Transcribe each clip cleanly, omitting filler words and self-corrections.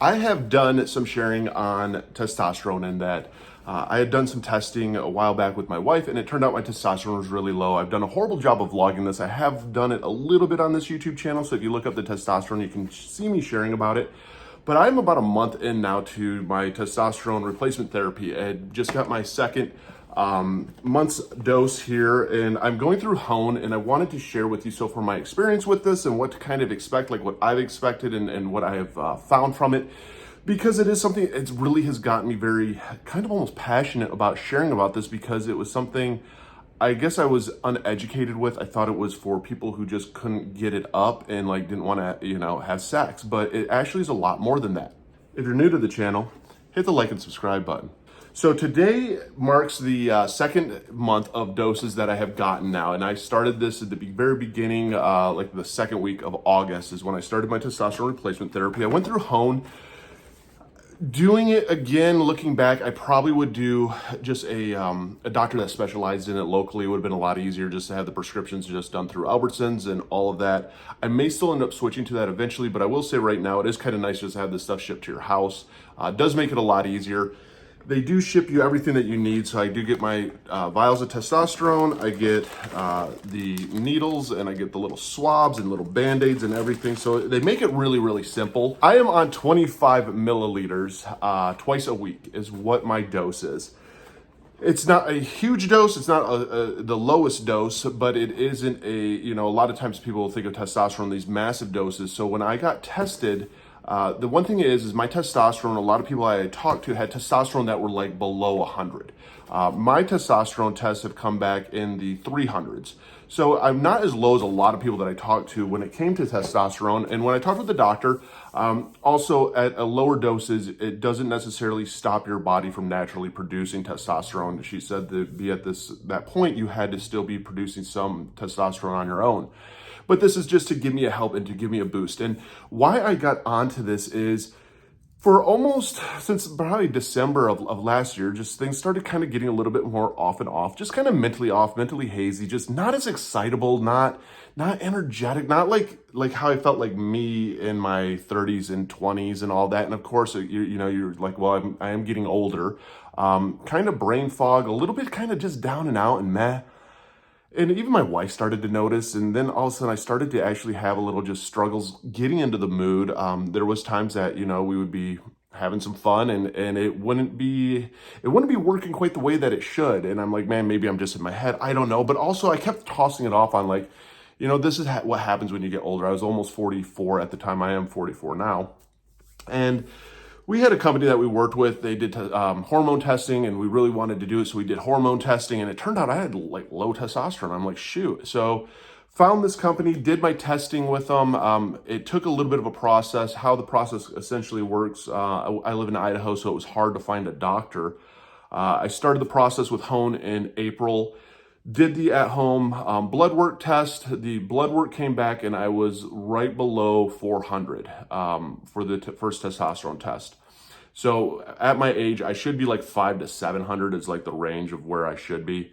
I have done some sharing on testosterone in that I had done some testing a while back with my wife, and it turned out my testosterone was really low. I've done a horrible job of vlogging this. I have done it a little bit on this YouTube channel, so if you look up the testosterone, you can see me sharing about it. But I'm about a month in now to my testosterone replacement therapy. I had just got my second month's dose here, and I'm going through Hone, and I wanted to share with you so far my experience with this and what to kind of expect, like what I've expected and what I have found from it, because it is something, it really has gotten me very kind of almost passionate about sharing about this, because it was something I guess I was uneducated with. I thought it was for people who just couldn't get it up and like didn't want to, have sex, but it actually is a lot more than that. If you're new to the channel, hit the like and subscribe button. So today marks the second month of doses that I have gotten now, and I started this at the very beginning, like the second week of August is when I started my testosterone replacement therapy. I went through Hone. Doing it again, looking back, I probably would do just a doctor that specialized in it locally. It would have been a lot easier just to have the prescriptions just done through Albertsons and all of that. I may still end up switching to that eventually, but I will say right now, it is kind of nice just to have this stuff shipped to your house. It does make it a lot easier. They do ship you everything that you need. So I do get my vials of testosterone, I get the needles, and I get the little swabs and little Band-Aids and everything. So they make it really, really simple. I am on 25 milliliters twice a week is what my dose is. It's not a huge dose. It's not the lowest dose, but it isn't a lot of times people think of testosterone, these massive doses. So when I got tested, the one thing is my testosterone, a lot of people I talked to had testosterone that were like below 100. My testosterone tests have come back in the 300s. So I'm not as low as a lot of people that I talked to when it came to testosterone. And when I talked with the doctor, also at a lower doses, it doesn't necessarily stop your body from naturally producing testosterone. She said to be at that point, you had to still be producing some testosterone on your own. But this is just to give me a help and to give me a boost. And why I got onto this is for almost since probably December of last year, just things started kind of getting a little bit more off and off, just kind of mentally off, mentally hazy, just not as excitable, not energetic, not like how I felt like me in my 30s and 20s and all that. And of course, you're like, well, I am getting older, kind of brain fog, a little bit kind of just down and out and meh. And even my wife started to notice, and then all of a sudden I started to actually have a little just struggles getting into the mood. There was times that, we would be having some fun and it wouldn't be working quite the way that it should. And I'm like, man, maybe I'm just in my head. I don't know. But also I kept tossing it off on like, this is what happens when you get older. I was almost 44 at the time. I am 44 now. And we had a company that we worked with. They did hormone testing, and we really wanted to do it. So we did hormone testing, and it turned out I had like low testosterone. I'm like, shoot. So found this company, did my testing with them. It took a little bit of a process. How the process essentially works, I live in Idaho, so it was hard to find a doctor. I started the process with Hone in April. Did the at-home blood work test. The blood work came back, and I was right below 400 for the first testosterone test. So at my age, I should be like 500 to 700 is like the range of where I should be.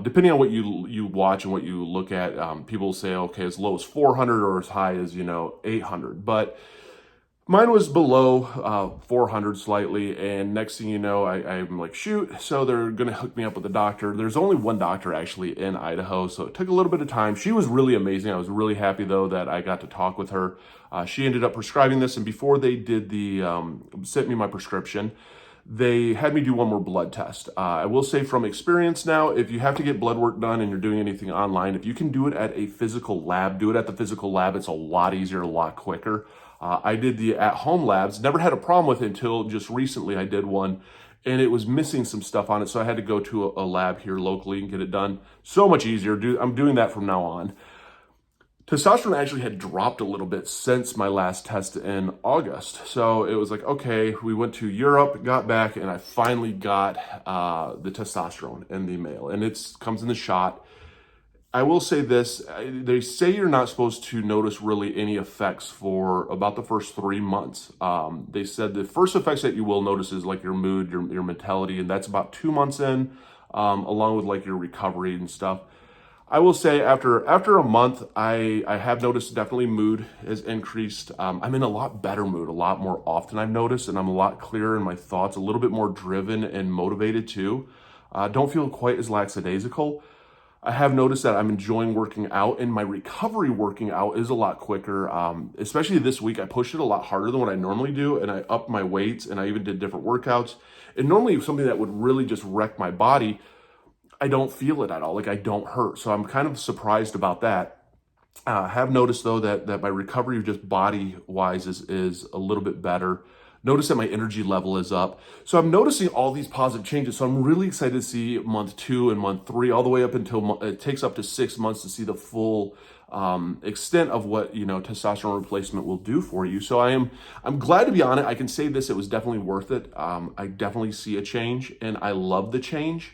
Depending on what you watch and what you look at, people say, okay, as low as 400 or as high as, 800. But mine was below 400 slightly, and next thing you know, I'm like, shoot, so they're going to hook me up with a doctor. There's only one doctor actually in Idaho, so it took a little bit of time. She was really amazing. I was really happy, though, that I got to talk with her. She ended up prescribing this, and before they did sent me my prescription, they had me do one more blood test. I will say from experience now, if you have to get blood work done and you're doing anything online, if you can do it at a physical lab, do it at the physical lab. It's a lot easier, a lot quicker. I did the at-home labs, never had a problem with it until just recently I did one, and it was missing some stuff on it, so I had to go to a lab here locally and get it done. So much easier. I'm doing that from now on. Testosterone actually had dropped a little bit since my last test in August. So it was like, okay, we went to Europe, got back, and I finally got the testosterone in the mail. And it comes in the shot. I will say this, they say you're not supposed to notice really any effects for about the first 3 months. They said the first effects that you will notice is like your mood, your mentality, and that's about 2 months in, along with like your recovery and stuff. I will say after a month, I have noticed definitely mood has increased. I'm in a lot better mood a lot more often, I've noticed, and I'm a lot clearer in my thoughts, a little bit more driven and motivated too. Don't feel quite as lackadaisical. I have noticed that I'm enjoying working out, and my recovery working out is a lot quicker. Especially this week, I pushed it a lot harder than what I normally do, and I upped my weights, and I even did different workouts. And normally, something that would really just wreck my body, I don't feel it at all. Like I don't hurt, so I'm kind of surprised about that. I have noticed though that my recovery just body wise is a little bit better. Notice that my energy level is up. So I'm noticing all these positive changes. So I'm really excited to see month 2 and month 3, all the way up until it takes up to 6 months to see the full extent of what testosterone replacement will do for you. So I'm glad to be on it. I can say this: it was definitely worth it. I definitely see a change, and I love the change.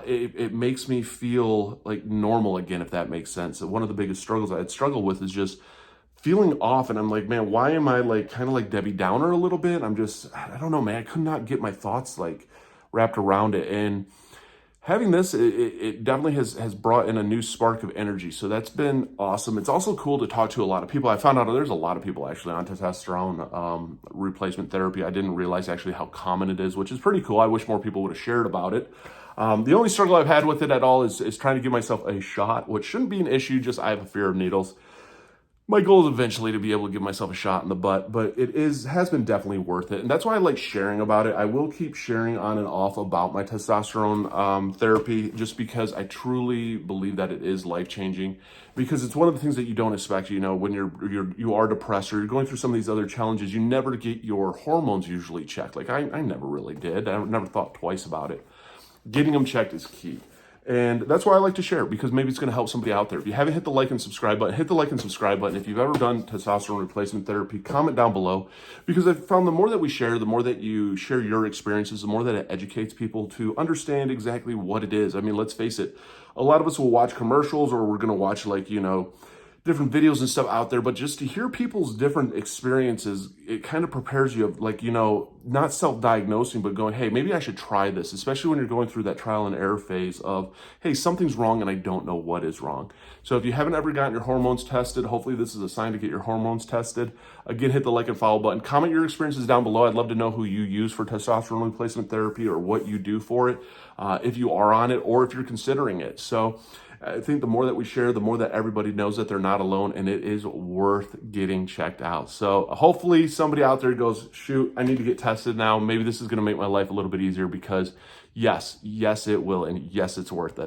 It makes me feel like normal again, if that makes sense. One of the biggest struggles I'd struggle with is just feeling off, and I'm like, man, why am I like kind of like Debbie Downer a little bit? I don't know, man. I could not get my thoughts like wrapped around it, and having this, it definitely has brought in a new spark of energy. So that's been awesome. It's also cool to talk to a lot of people. I found out there's a lot of people actually on testosterone replacement therapy. I didn't realize actually how common it is, which is pretty cool. I wish more people would have shared about it. The only struggle I've had with it at all is trying to give myself a shot, which shouldn't be an issue. Just I have a fear of needles. My goal is eventually to be able to give myself a shot in the butt, but has been definitely worth it. And that's why I like sharing about it. I will keep sharing on and off about my testosterone therapy, just because I truly believe that it is life-changing, because it's one of the things that you don't expect. When you are depressed or you're going through some of these other challenges, you never get your hormones usually checked. Like I never really did. I never thought twice about it. Getting them checked is key. And that's why I like to share, because maybe it's going to help somebody out there. If you haven't hit the like and subscribe button, hit the like and subscribe button. If you've ever done testosterone replacement therapy, comment down below, because I've found the more that we share, the more that you share your experiences, the more that it educates people to understand exactly what it is. I mean, let's face it, a lot of us will watch commercials, or we're going to watch different videos and stuff out there, but just to hear people's different experiences, it kind of prepares you of not self-diagnosing, but going, hey, maybe I should try this, especially when you're going through that trial and error phase of, hey, something's wrong and I don't know what is wrong. So if you haven't ever gotten your hormones tested, hopefully this is a sign to get your hormones tested. Again, hit the like and follow button. Comment your experiences down below. I'd love to know who you use for testosterone replacement therapy, or what you do for it, if you are on it or if you're considering it. So I think the more that we share, the more that everybody knows that they're not alone, and it is worth getting checked out. So hopefully somebody out there goes, shoot, I need to get tested now. Maybe this is going to make my life a little bit easier, because yes, it will. And yes, it's worth it.